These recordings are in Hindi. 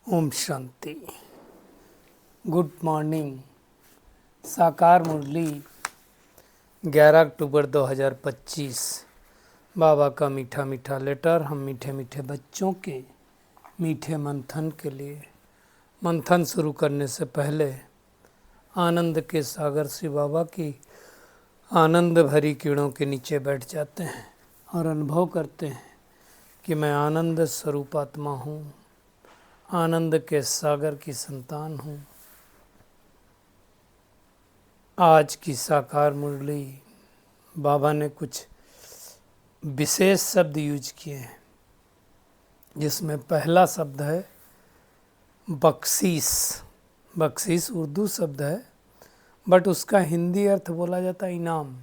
ओम शांति। Good morning. साकार मुरली 11 अक्टूबर 2025। बाबा का मीठा मीठा लेटर हम मीठे मीठे बच्चों के मीठे मंथन के लिए। मंथन शुरू करने से पहले आनंद के सागर से बाबा की आनंद भरी किरणों के नीचे बैठ जाते हैं और अनुभव करते हैं कि मैं आनंद स्वरूप आत्मा हूँ, आनंद के सागर की संतान हूँ। आज की साकार मुरली बाबा ने कुछ विशेष शब्द यूज किए हैं, जिसमें पहला शब्द है बख्शीश। बख्शीश उर्दू शब्द है, बट उसका हिंदी अर्थ बोला जाता है इनाम,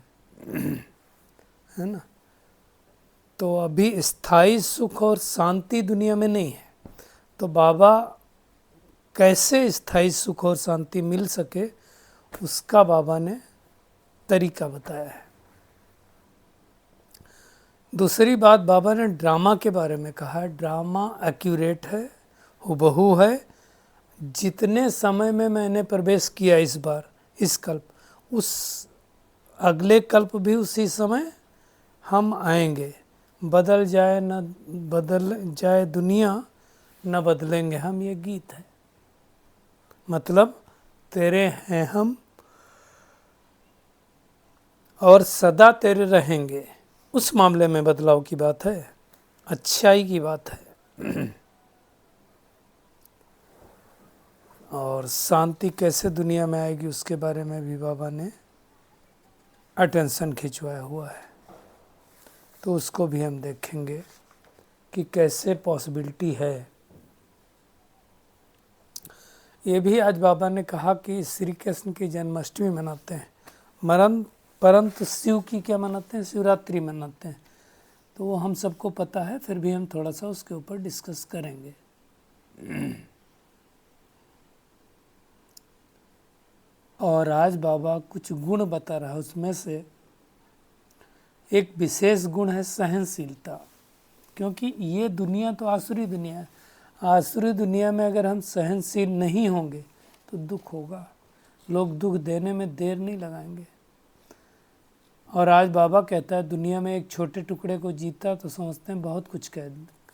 है ना। तो अभी स्थायी सुख और शांति दुनिया में नहीं है, तो बाबा कैसे स्थायी सुख और शांति मिल सके उसका बाबा ने तरीका बताया है। दूसरी बात, बाबा ने ड्रामा के बारे में कहा है। ड्रामा एक्यूरेट है, हुबहू है। जितने समय में मैंने प्रवेश किया इस बार, इस कल्प, उस अगले कल्प भी उसी समय हम आएंगे। बदल जाए न बदल जाए दुनिया, न बदलेंगे हम, ये गीत है। मतलब तेरे हैं हम और सदा तेरे रहेंगे। उस मामले में बदलाव की बात है, अच्छाई की बात है। और शांति कैसे दुनिया में आएगी उसके बारे में भी बाबा ने अटेंशन खिंचवाया हुआ है। तो उसको भी हम देखेंगे कि कैसे पॉसिबिलिटी है। ये भी आज बाबा ने कहा कि श्री कृष्ण की जन्माष्टमी मनाते हैं, परंतु शिव की क्या मनाते हैं? शिवरात्रि मनाते हैं। तो वो हम सबको पता है, फिर भी हम थोड़ा सा उसके ऊपर डिस्कस करेंगे। और आज बाबा कुछ गुण बता रहा है, उसमें से एक विशेष गुण है सहनशीलता। क्योंकि ये दुनिया तो आसुरी दुनिया है। आसुरी दुनिया में अगर हम सहनशील नहीं होंगे तो दुख होगा। लोग दुख देने में देर नहीं लगाएंगे। और आज बाबा कहता है दुनिया में एक छोटे टुकड़े को जीता तो समझते हैं बहुत कुछ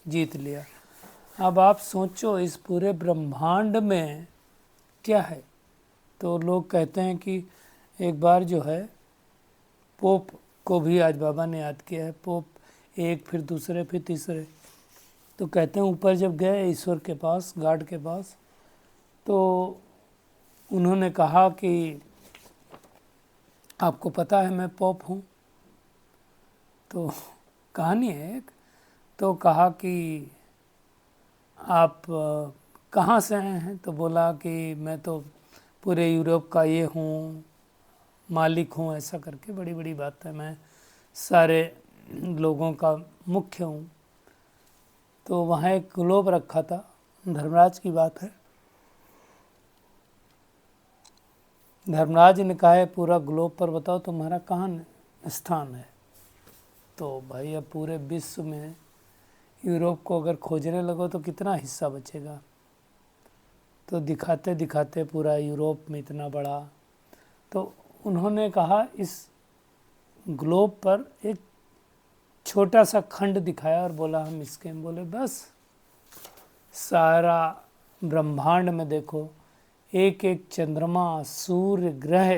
जीत लिया। अब आप सोचो इस पूरे ब्रह्मांड में क्या है। तो लोग कहते हैं कि एक बार जो है पोप को भी आज बाबा ने याद किया है। पोप एक, फिर दूसरे, फिर तीसरे। तो कहते हैं ऊपर जब गए ईश्वर के पास, गॉड के पास, तो उन्होंने कहा कि आपको पता है मैं पोप हूँ। तो कहानी है एक। तो कहा कि आप कहाँ से आए हैं? तो बोला कि मैं तो पूरे यूरोप का ये हूँ, मालिक हूँ, ऐसा करके बड़ी बड़ी बात है, मैं सारे लोगों का मुख्य हूँ। तो वहाँ एक ग्लोब रखा था, धर्मराज की बात है। धर्मराज ने कहा है पूरा ग्लोब पर बताओ तुम्हारा कहाँ स्थान है। तो भाई अब पूरे विश्व में यूरोप को अगर खोजने लगो तो कितना हिस्सा बचेगा। तो दिखाते दिखाते पूरा यूरोप में इतना बड़ा, तो उन्होंने कहा इस ग्लोब पर एक छोटा सा खंड दिखाया और बोला हम इसके, हम बोले बस सारा ब्रह्मांड में देखो, एक एक चंद्रमा, सूर्य, ग्रह,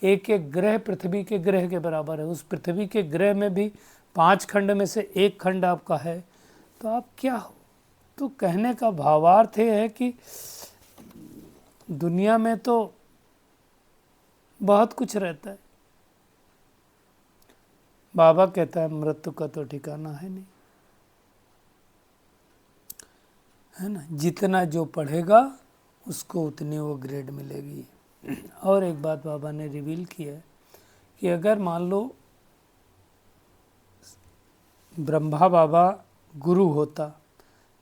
एक एक ग्रह पृथ्वी के ग्रह के बराबर है। उस पृथ्वी के ग्रह में भी 5 खंड में से एक खंड आपका है, तो आप क्या हो? तो कहने का भावार्थ ये है कि दुनिया में तो बहुत कुछ रहता है। बाबा कहता है मृत्यु का तो ठिकाना है नहीं, है ना। जितना जो पढ़ेगा उसको उतनी वो ग्रेड मिलेगी। और एक बात बाबा ने रिवील की है कि अगर मान लो ब्रह्मा बाबा गुरु होता,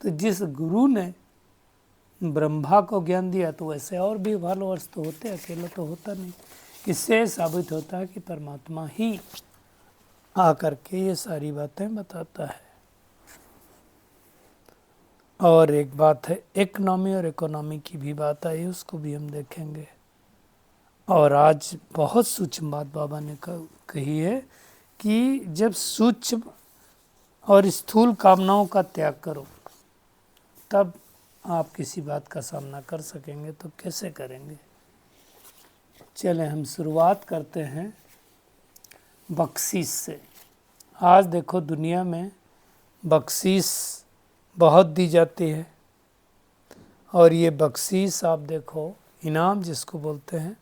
तो जिस गुरु ने ब्रह्मा को ज्ञान दिया तो वैसे और भी फॉलोअर्स तो होते, अकेला तो होता नहीं। इससे साबित होता है कि परमात्मा ही आकर के ये सारी बातें बताता है। और एक बात है इकनॉमी और इकोनॉमी की भी बात आई, उसको भी हम देखेंगे। और आज बहुत सूक्ष्म बात बाबा ने कही है कि जब सूक्ष्म और स्थूल कामनाओं का त्याग करो तब आप किसी बात का सामना कर सकेंगे। तो कैसे करेंगे? चले हम शुरुआत करते हैं बख्शीश से। आज देखो दुनिया में बख्शीश बहुत दी जाती है, और ये बख्शीश आप देखो इनाम जिसको बोलते हैं,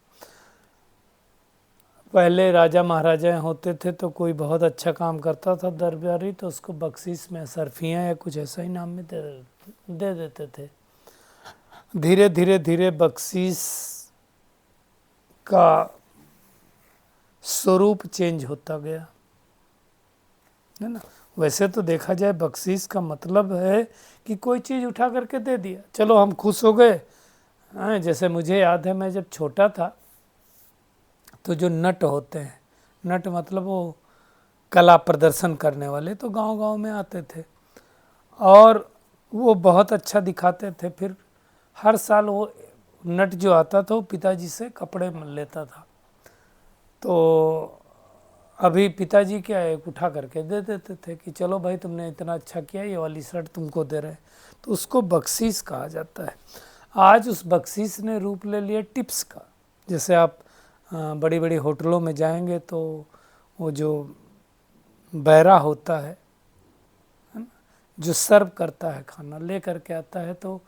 पहले राजा महाराजा होते थे तो कोई बहुत अच्छा काम करता था दरबारी, तो उसको बख्शीश में सरफियाँ या कुछ ऐसा इनाम में दे देते थे। धीरे धीरे धीरे बख्शीश का स्वरूप चेंज होता गया, है ना। वैसे तो देखा जाए बख्शीश का मतलब है कि कोई चीज़ उठा करके दे दिया, चलो हम खुश हो गए। जैसे मुझे याद है मैं जब छोटा था तो जो नट होते हैं, नट मतलब वो कला प्रदर्शन करने वाले, तो गांव-गांव में आते थे और वो बहुत अच्छा दिखाते थे। फिर हर साल वो नट जो आता था वो पिताजी से कपड़े लेता था। तो अभी पिताजी क्या एक उठा करके दे देते थे कि चलो भाई तुमने इतना अच्छा किया, ये वाली शर्ट तुमको दे रहे, तो उसको बख्शीश कहा जाता है। आज उस बख्शीश ने रूप ले लिया टिप्स का। जैसे आप बड़ी बड़ी होटलों में जाएंगे तो वो जो बैरा होता है ना, जो सर्व करता है खाना ले करके आता है, तो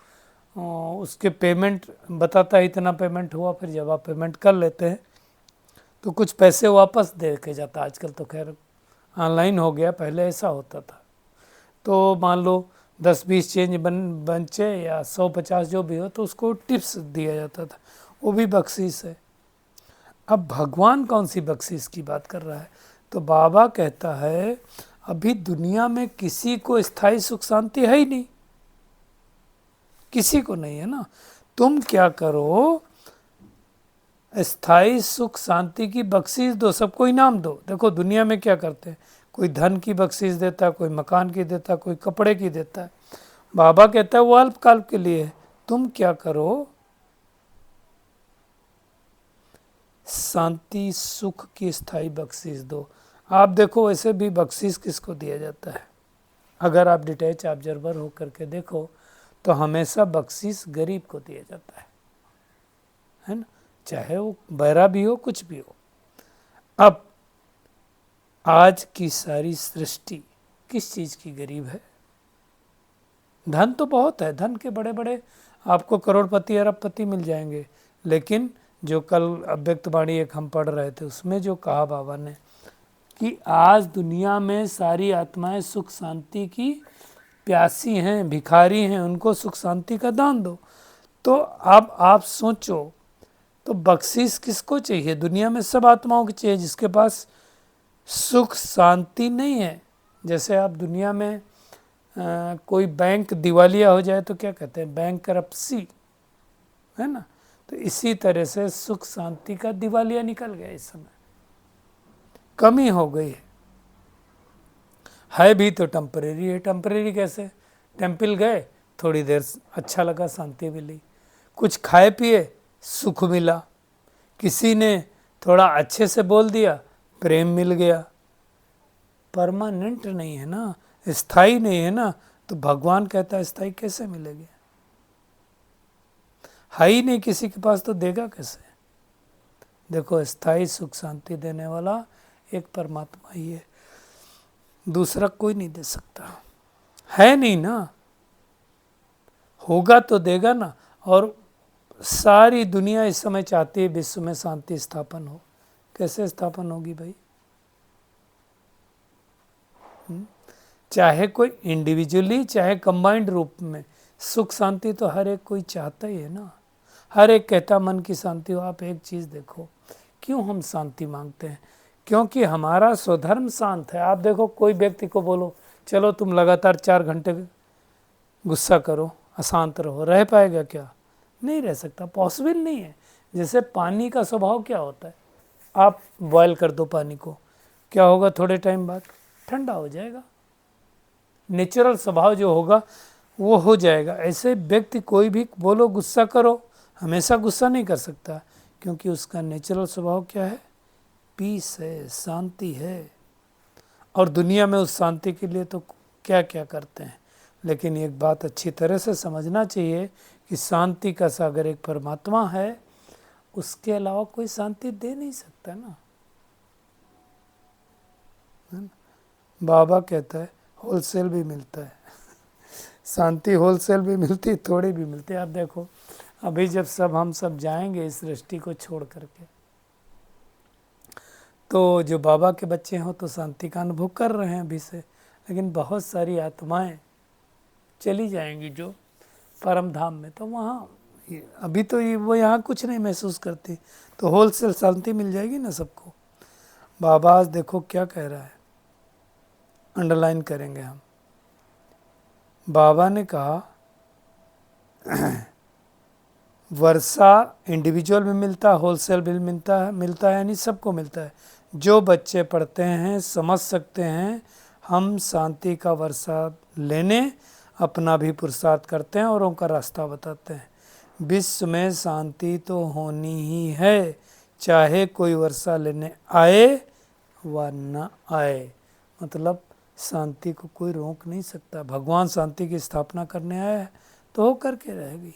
उसके पेमेंट बताता है इतना पेमेंट हुआ। फिर जब आप पेमेंट कर लेते हैं तो कुछ पैसे वापस दे के जाता। आजकल तो खैर ऑनलाइन हो गया, पहले ऐसा होता था। तो मान लो 10-20 चेंज बचे या 100-50 जो भी हो, तो उसको टिप्स दिया जाता था, वो भी बख्शीश है। अब भगवान कौन सी बख्शीश की बात कर रहा है? तो बाबा कहता है अभी दुनिया में किसी को स्थायी सुख शांति है ही नहीं, किसी को नहीं है ना। तुम क्या करो, स्थायी सुख शांति की बख्शीश दो, सबको इनाम दो। देखो दुनिया में क्या करते हैं, कोई धन की बख्शीश देता है, कोई मकान की देता है, कोई कपड़े की देता है। बाबा कहता है वो अल्पकाल के लिए है। तुम क्या करो, शांति सुख की स्थायी बख्शीश दो। आप देखो वैसे भी बख्शीश किसको दिया जाता है, अगर आप डिटैच ऑब्जर्वर होकर के देखो तो हमेशा बख्शीश गरीब को दिया जाता है ना, चाहे वो बैरा भी हो कुछ भी हो। अब आज की सारी सृष्टि किस चीज़ की गरीब है? धन तो बहुत है, धन के बड़े बड़े आपको करोड़पति अरबपति मिल जाएंगे, लेकिन जो कल अव्यक्त वाणी एक हम पढ़ रहे थे उसमें जो कहा बाबा ने कि आज दुनिया में सारी आत्माएं सुख शांति की प्यासी हैं, भिखारी हैं, उनको सुख शांति का दान दो। तो अब आप सोचो, तो बख्शीश किसको चाहिए? दुनिया में सब आत्माओं की चाहिए जिसके पास सुख शांति नहीं है। जैसे आप दुनिया में कोई बैंक दिवालिया हो जाए तो क्या कहते हैं, बैंक करप्सी, है ना। तो इसी तरह से सुख शांति का दिवालिया निकल गया, इस समय कमी हो गई है भी तो टेम्परेरी है। टेम्परेरी कैसे? टेम्पल गए, थोड़ी देर अच्छा लगा, शांति मिली, कुछ खाए पिए, सुख मिला, किसी ने थोड़ा अच्छे से बोल दिया, प्रेम मिल गया। परमानेंट नहीं है ना, स्थायी नहीं है ना। तो भगवान कहता है स्थायी कैसे मिलेगी? है ही नहीं किसी के पास, तो देगा कैसे? देखो स्थायी सुख शांति देने वाला एक परमात्मा ही है, दूसरा कोई नहीं दे सकता, है नहीं ना। होगा तो देगा ना। और सारी दुनिया इस समय चाहती है विश्व में शांति स्थापन हो। कैसे स्थापन होगी भाई? चाहे कोई इंडिविजुअली चाहे कंबाइंड रूप में, सुख शांति तो हर एक कोई चाहता ही है ना। हर एक कहता मन की शांति हो। आप एक चीज़ देखो, क्यों हम शांति मांगते हैं? क्योंकि हमारा स्वधर्म शांत है। आप देखो कोई व्यक्ति को बोलो चलो तुम लगातार 4 घंटे गुस्सा करो, अशांत रहो, रह पाएगा क्या? नहीं रह सकता, पॉसिबल नहीं है। जैसे पानी का स्वभाव क्या होता है, आप बॉयल कर दो पानी को, क्या होगा? थोड़े टाइम बाद ठंडा हो जाएगा। नेचुरल स्वभाव जो होगा वो हो जाएगा। ऐसे व्यक्ति कोई भी बोलो गुस्सा करो, हमेशा गुस्सा नहीं कर सकता, क्योंकि उसका नेचुरल स्वभाव क्या है, पीस है, शांति है। और दुनिया में उस शांति के लिए तो क्या क्या करते हैं। लेकिन एक बात अच्छी तरह से समझना चाहिए कि शांति का सागर एक परमात्मा है, उसके अलावा कोई शांति दे नहीं सकता ना। बाबा कहता है होलसेल भी मिलता है शांति होलसेल भी मिलती, थोड़ी भी मिलती है। आप देखो अभी जब हम सब जाएंगे इस सृष्टि को छोड़ करके, तो जो बाबा के बच्चे हों तो शांति का अनुभव कर रहे हैं अभी से, लेकिन बहुत सारी आत्माएं चली जाएंगी जो परम धाम में, तो वहाँ अभी तो वो यहाँ कुछ नहीं महसूस करती, तो होलसेल शांति मिल जाएगी ना सबको। बाबा आज देखो क्या कह रहा है, अंडरलाइन करेंगे हम। बाबा ने कहा वर्षा इंडिविजुअल में मिलता है, होलसेल भी मिलता है यानी सबको मिलता है। जो बच्चे पढ़ते हैं समझ सकते हैं, हम शांति का वर्षा लेने अपना भी पुरुषार्थ करते हैं और उनका रास्ता बताते हैं। विश्व में शांति तो होनी ही है, चाहे कोई वर्षा लेने आए व न आए। मतलब शांति को कोई रोक नहीं सकता। भगवान शांति की स्थापना करने आया है तो हो करके रहेगी।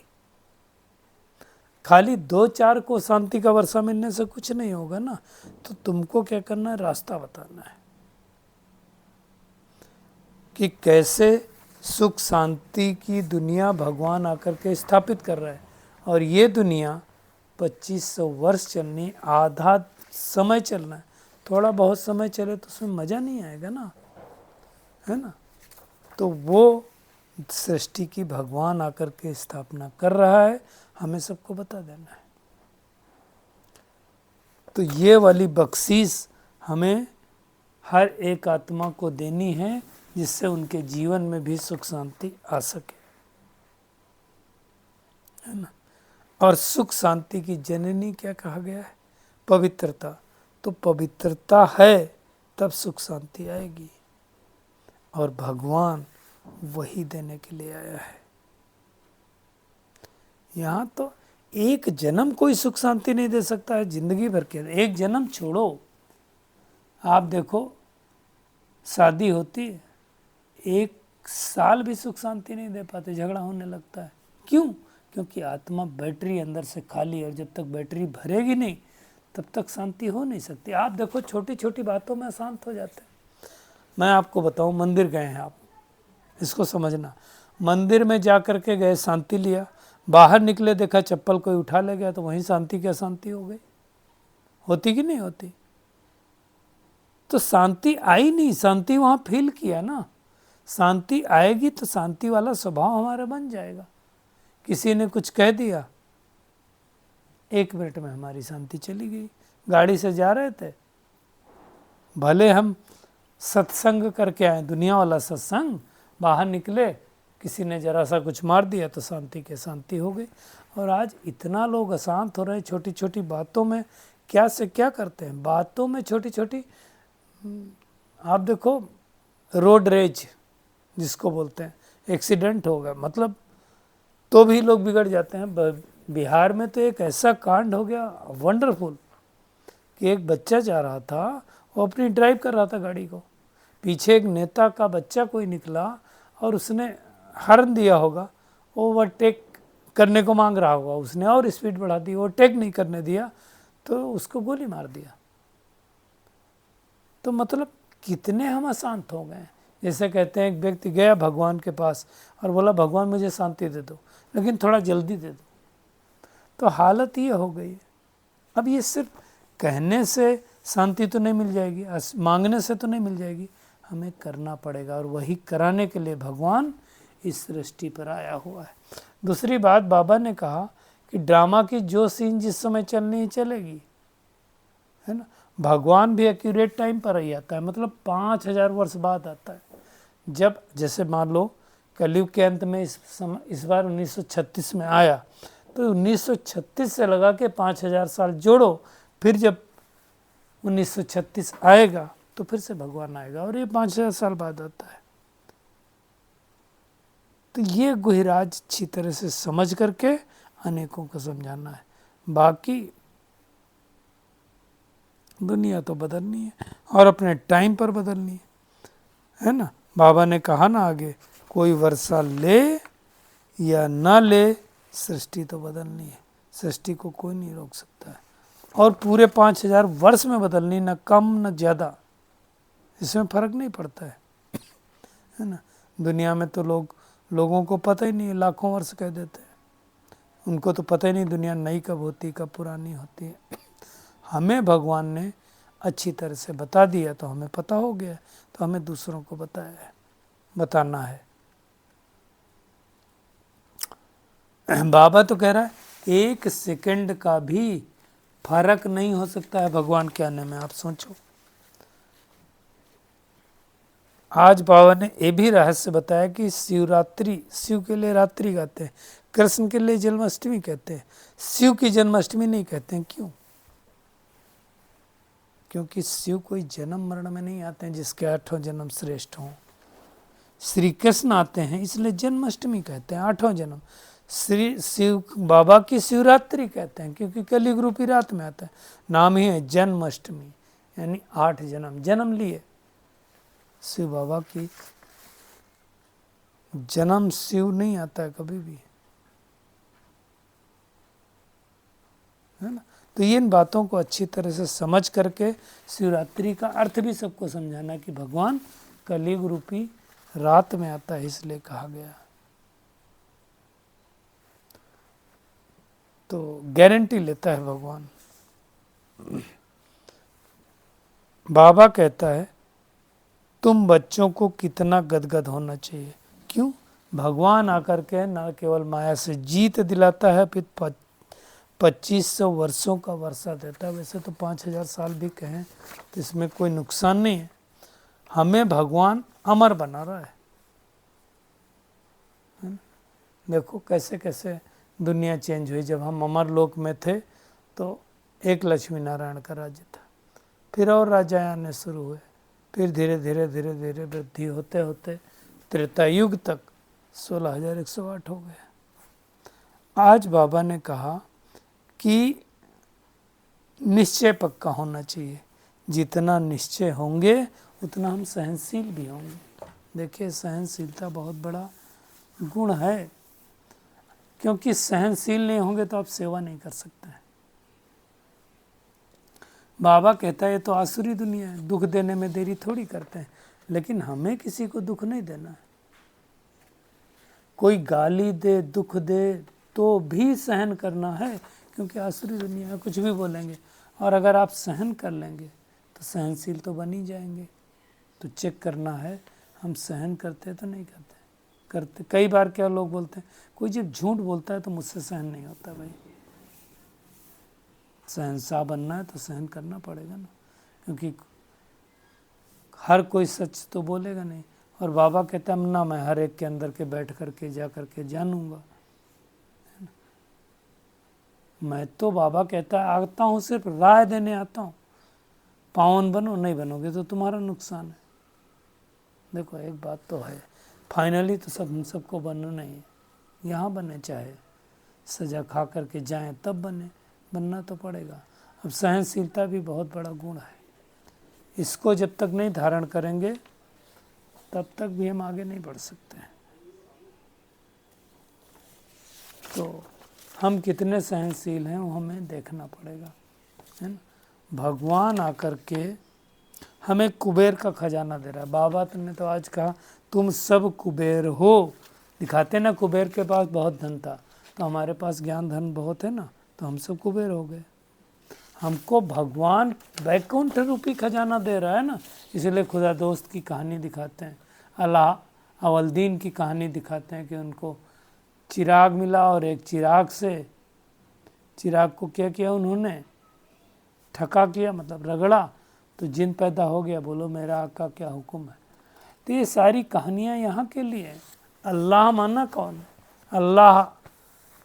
खाली 2-4 को शांति का वर्षा मिलने से कुछ नहीं होगा ना। तो तुमको क्या करना है, रास्ता बताना है कि कैसे सुख शांति की दुनिया भगवान आकर के स्थापित कर रहा है। और ये दुनिया 2500 वर्ष चलनी, आधा समय चलना है। थोड़ा बहुत समय चले तो उसमें मज़ा नहीं आएगा ना, है ना। तो वो सृष्टि की भगवान आकर के स्थापना कर रहा है, हमें सबको बता देना है। तो ये वाली बख्शीश हमें हर एक आत्मा को देनी है, जिससे उनके जीवन में भी सुख शांति आ सके, है ना। और सुख शांति की जननी क्या कहा गया है, पवित्रता। तो पवित्रता है तब सुख शांति आएगी, और भगवान वही देने के लिए आया है। यहाँ तो एक जन्म कोई सुख शांति नहीं दे सकता है, जिंदगी भर के। एक जन्म छोड़ो, आप देखो शादी होती है, 1 साल भी सुख शांति नहीं दे पाते, झगड़ा होने लगता है। क्यों? क्योंकि आत्मा बैटरी अंदर से खाली है, और जब तक बैटरी भरेगी नहीं तब तक शांति हो नहीं सकती। आप देखो छोटी छोटी बातों में शांत हो जाते हैं। मैं आपको बताऊं, मंदिर गए हैं आप, इसको समझना। मंदिर में जा कर के गए, शांति लिया, बाहर निकले देखा चप्पल कोई उठा ले गया, तो वहीं शांति की अशांति हो गई। होती कि नहीं होती? तो शांति आई नहीं, शांति वहाँ फील किया ना। शांति आएगी तो शांति वाला स्वभाव हमारा बन जाएगा। किसी ने कुछ कह दिया, 1 मिनट में हमारी शांति चली गई। गाड़ी से जा रहे थे, भले हम सत्संग करके आए, दुनिया वाला सत्संग, बाहर निकले किसी ने जरा सा कुछ मार दिया तो शांति के शांति हो गई। और आज इतना लोग अशांत हो रहे हैं छोटी छोटी बातों में। क्या से क्या करते हैं, बातों में छोटी छोटी। आप देखो रोड रेज जिसको बोलते हैं, एक्सीडेंट हो गया मतलब तो भी लोग बिगड़ जाते हैं। बिहार में तो एक ऐसा कांड हो गया वंडरफुल कि एक बच्चा जा रहा था, वो अपनी ड्राइव कर रहा था गाड़ी को, पीछे एक नेता का बच्चा कोई निकला और उसने हॉर्न दिया होगा, ओवरटेक करने को मांग रहा होगा, उसने और स्पीड बढ़ा दी, ओवरटेक नहीं करने दिया तो उसको गोली मार दिया। तो मतलब कितने हम अशांत हो गए। जैसे कहते हैं एक व्यक्ति गया भगवान के पास और बोला भगवान मुझे शांति दे दो, लेकिन थोड़ा जल्दी दे दो। तो हालत ये हो गई। अब ये सिर्फ कहने से शांति तो नहीं मिल जाएगी, मांगने से तो नहीं मिल जाएगी, हमें करना पड़ेगा। और वही कराने के लिए भगवान इस सृष्टि पर आया हुआ है। दूसरी बात, बाबा ने कहा कि ड्रामा की जो सीन जिस समय चलनी है चलेगी, है ना। भगवान भी एक्यूरेट टाइम पर ही आता है, मतलब 5000 वर्ष बाद आता है। जब जैसे मान लो कलयुग के अंत में इस बार 1936 में आया, तो 1936 से लगा के 5000 साल जोड़ो, फिर जब 1936 आएगा तो फिर से भगवान आएगा, और ये 5000 साल बाद आता है। तो ये गुहिराज अच्छी तरह से समझ करके अनेकों को समझाना है। बाकी दुनिया तो बदलनी है और अपने टाइम पर बदलनी है ना। बाबा ने कहा ना आगे, कोई वर्षा ले या ना ले, सृष्टि तो बदलनी है, सृष्टि को कोई नहीं रोक सकता है। और पूरे 5000 वर्ष में बदलनी, न कम न ज़्यादा, इसमें फर्क नहीं पड़ता है ना। दुनिया में तो लोगों को पता ही नहीं है, लाखों वर्ष कह देते हैं, उनको तो पता ही नहीं दुनिया नई कब होती कब पुरानी होती है। हमें भगवान ने अच्छी तरह से बता दिया तो हमें पता हो गया, तो हमें दूसरों को बताना है। बाबा तो कह रहा है 1 सेकंड का भी फर्क नहीं हो सकता है भगवान के आने में। आप सोचो, आज बाबा ने ये भी रहस्य बताया कि शिवरात्रि, शिव के लिए रात्रि कहते हैं, कृष्ण के लिए जन्माष्टमी कहते हैं, शिव की जन्माष्टमी नहीं कहते हैं। क्यों? क्योंकि शिव कोई जन्म मरण में नहीं आते हैं जिसके 8 जन्म श्रेष्ठ हों। श्री कृष्ण आते हैं इसलिए जन्माष्टमी कहते हैं, 8 जन्म। श्री शिव बाबा की शिवरात्रि कहते हैं क्योंकि कलयुग रूपी रात में आता है। नाम ही है जन्माष्टमी, यानी 8 जन्म लिए शिव बाबा की। जन्म शिव नहीं आता है कभी भी, है ना। तो इन बातों को अच्छी तरह से समझ करके शिवरात्रि का अर्थ भी सबको समझाना कि भगवान कलयुग रूपी रात में आता है, इसलिए कहा गया। तो गारंटी लेता है भगवान। बाबा कहता है तुम बच्चों को कितना गदगद होना चाहिए। क्यों? भगवान आकर के न केवल माया से जीत दिलाता है, फिर 2500 वर्षों का वर्षा देता है। वैसे तो 5000 साल भी कहें तो इसमें कोई नुकसान नहीं है। हमें भगवान अमर बना रहा है। देखो कैसे कैसे दुनिया चेंज हुई। जब हम अमर लोक में थे तो एक लक्ष्मी नारायण का राज्य था, फिर और राजा आने शुरू हुए, फिर धीरे धीरे धीरे धीरे वृद्धि होते होते त्रेता युग तक 16,108 हो गया। आज बाबा ने कहा कि निश्चय पक्का होना चाहिए। जितना निश्चय होंगे उतना हम सहनशील भी होंगे। देखिए सहनशीलता बहुत बड़ा गुण है, क्योंकि सहनशील नहीं होंगे तो आप सेवा नहीं कर सकते हैं। बाबा कहता है ये तो आसुरी दुनिया है, दुख देने में देरी थोड़ी करते हैं, लेकिन हमें किसी को दुख नहीं देना है। कोई गाली दे दुख दे तो भी सहन करना है, क्योंकि आसुरी दुनिया है, कुछ भी बोलेंगे। और अगर आप सहन कर लेंगे तो सहनशील तो बन ही जाएंगे। तो चेक करना है हम सहन करते तो नहीं करते। कई बार क्या लोग बोलते हैं, कोई जब झूठ बोलता है तो मुझसे सहन नहीं होता। भाई सहनशाह बनना है तो सहन करना पड़ेगा ना, क्योंकि हर कोई सच तो बोलेगा नहीं। और बाबा कहता है ना मैं हर एक के अंदर के बैठ करके जा करके जानूंगा। मैं तो बाबा कहता है आता हूँ सिर्फ राय देने आता हूँ, पावन बनो, नहीं बनोगे तो तुम्हारा नुकसान है। देखो एक बात तो है, फाइनली तो हम सबको बनना ही है। यहाँ बने चाहे सजा खा करके जाएं तब बनना तो पड़ेगा। अब सहनशीलता भी बहुत बड़ा गुण है, इसको जब तक नहीं धारण करेंगे तब तक भी हम आगे नहीं बढ़ सकते हैं। तो हम कितने सहनशील हैं वो हमें देखना पड़ेगा, है ना। भगवान आकर के हमें कुबेर का खजाना दे रहा है। बाबा ने तो आज कहा तुम सब कुबेर हो, दिखाते ना कुबेर के पास बहुत धन था, तो हमारे पास ज्ञान धन बहुत है ना, तो हम सब कुबेर हो गए। हमको भगवान वैकुंठ रूपी खजाना दे रहा है ना, इसलिए खुदा दोस्त की कहानी दिखाते हैं, अल्लाह अवलदीन की कहानी दिखाते हैं कि उनको चिराग मिला और एक चिराग को क्या किया उन्होंने, ठका किया, मतलब रगड़ा, तो जिन पैदा हो गया। बोलो मेरा आका क्या हुक्म है। तो ये सारी कहानियाँ यहाँ के लिए। अल्लाह माना कौन है? अल्लाह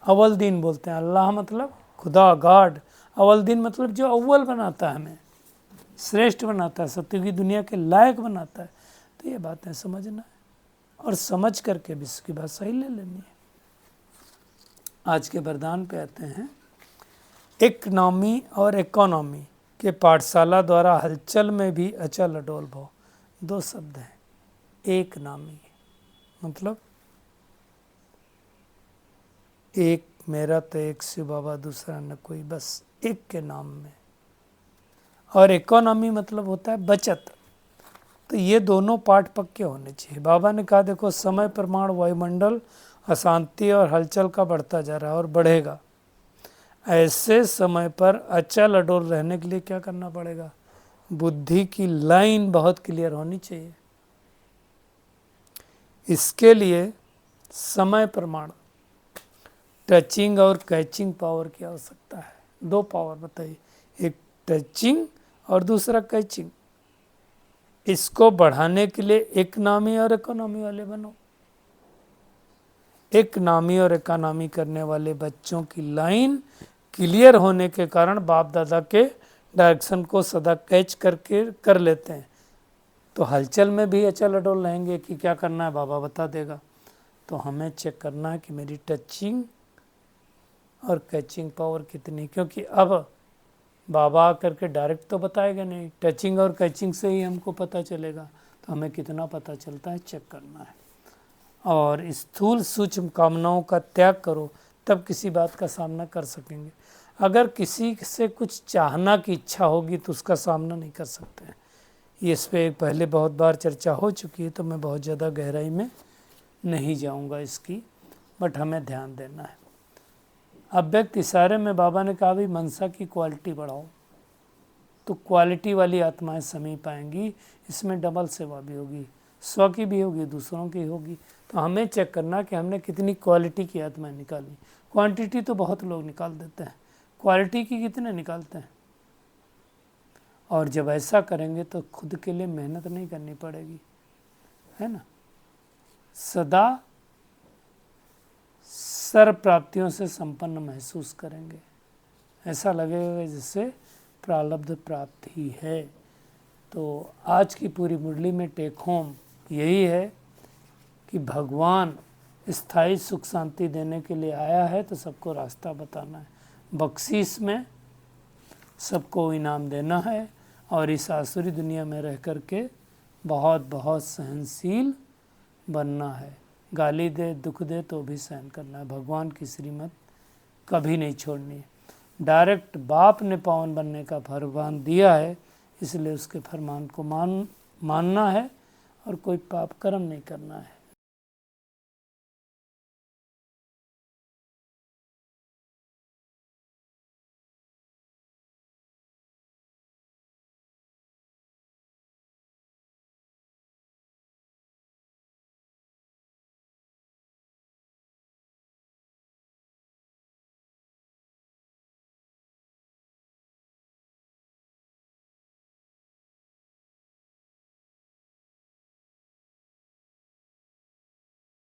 अवलदीन बोलते हैं। अल्लाह मतलब खुदा, गॉड। अवलदीन मतलब जो अव्वल बनाता है, हमें श्रेष्ठ बनाता है, सत्य की दुनिया के लायक बनाता है। तो ये बातें समझना है। और समझ करके भी इसकी बात सही ले लेनी है। आज के वरदान पे आते हैं। इकनॉमी और इकोनॉमी के पाठशाला द्वारा हलचल में भी अचल अडोल भव, दो शब्द हैं। एक नामी मतलब एक मेरा तो एक शिव बाबा, दूसरा न कोई, बस एक के नाम में। और इकोनॉमी मतलब होता है बचत। तो ये दोनों पाठ पक्के होने चाहिए। बाबा ने कहा देखो समय प्रमाण वायुमंडल अशांति और हलचल का बढ़ता जा रहा है और बढ़ेगा। ऐसे समय पर अचल अडोल रहने के लिए क्या करना पड़ेगा? बुद्धि की लाइन बहुत क्लियर होनी चाहिए। इसके लिए समय प्रमाण, टचिंग और कैचिंग पावर की आवश्यकता है। दो पावर बताइए, एक टचिंग और दूसरा कैचिंग। इसको बढ़ाने के लिए इकनॉमी और इकोनॉमी वाले बनो। इकनॉमी और इकोनॉमी करने वाले बच्चों की लाइन क्लियर होने के कारण बाप दादा के डायरेक्शन को सदा कैच करके कर लेते हैं। तो हलचल में भी अचल अडोल रहेंगे कि क्या करना है बाबा बता देगा। तो हमें चेक करना है कि मेरी टचिंग और कैचिंग पावर कितनी, क्योंकि अब बाबा आकर के डायरेक्ट तो बताएगा नहीं, टचिंग और कैचिंग से ही हमको पता चलेगा। तो हमें कितना पता चलता है चेक करना है। और स्थूल सूक्ष्म कामनाओं का त्याग करो, तब किसी बात का सामना कर सकेंगे। अगर किसी से कुछ चाहना की इच्छा होगी तो उसका सामना नहीं कर सकते हैं। ये इस पर पहले बहुत बार चर्चा हो चुकी है, तो मैं बहुत ज़्यादा गहराई में नहीं जाऊंगा इसकी, बट हमें ध्यान देना है। अव्यक्त इशारे में बाबा ने कहा भी मनसा की क्वालिटी बढ़ाओ, तो क्वालिटी वाली आत्माएं समीप आएंगी। इसमें डबल सेवा भी होगी, स्व की भी होगी, दूसरों की होगी। तो हमें चेक करना कि हमने कितनी क्वालिटी की आत्माएं निकाली। क्वांटिटी तो बहुत लोग निकाल देते हैं, क्वालिटी की कितने निकालते हैं? और जब ऐसा करेंगे तो खुद के लिए मेहनत नहीं करनी पड़ेगी, है ना। सदा सर्व प्राप्तियों से संपन्न महसूस करेंगे। ऐसा लगेगा जैसे प्रारब्ध प्राप्त ही है। तो आज की पूरी मुरली में टेक होम यही है कि भगवान स्थायी सुख शांति देने के लिए आया है, तो सबको रास्ता बताना है। बख्शीश में सबको इनाम देना है और इस आसुरी दुनिया में रह कर के बहुत बहुत सहनशील बनना है। गाली दे दुख दे तो भी सहन करना है। भगवान की श्रीमत कभी नहीं छोड़नी है। डायरेक्ट बाप ने पावन बनने का फरमान दिया है, इसलिए उसके फरमान को मानना है और कोई पाप कर्म नहीं करना है।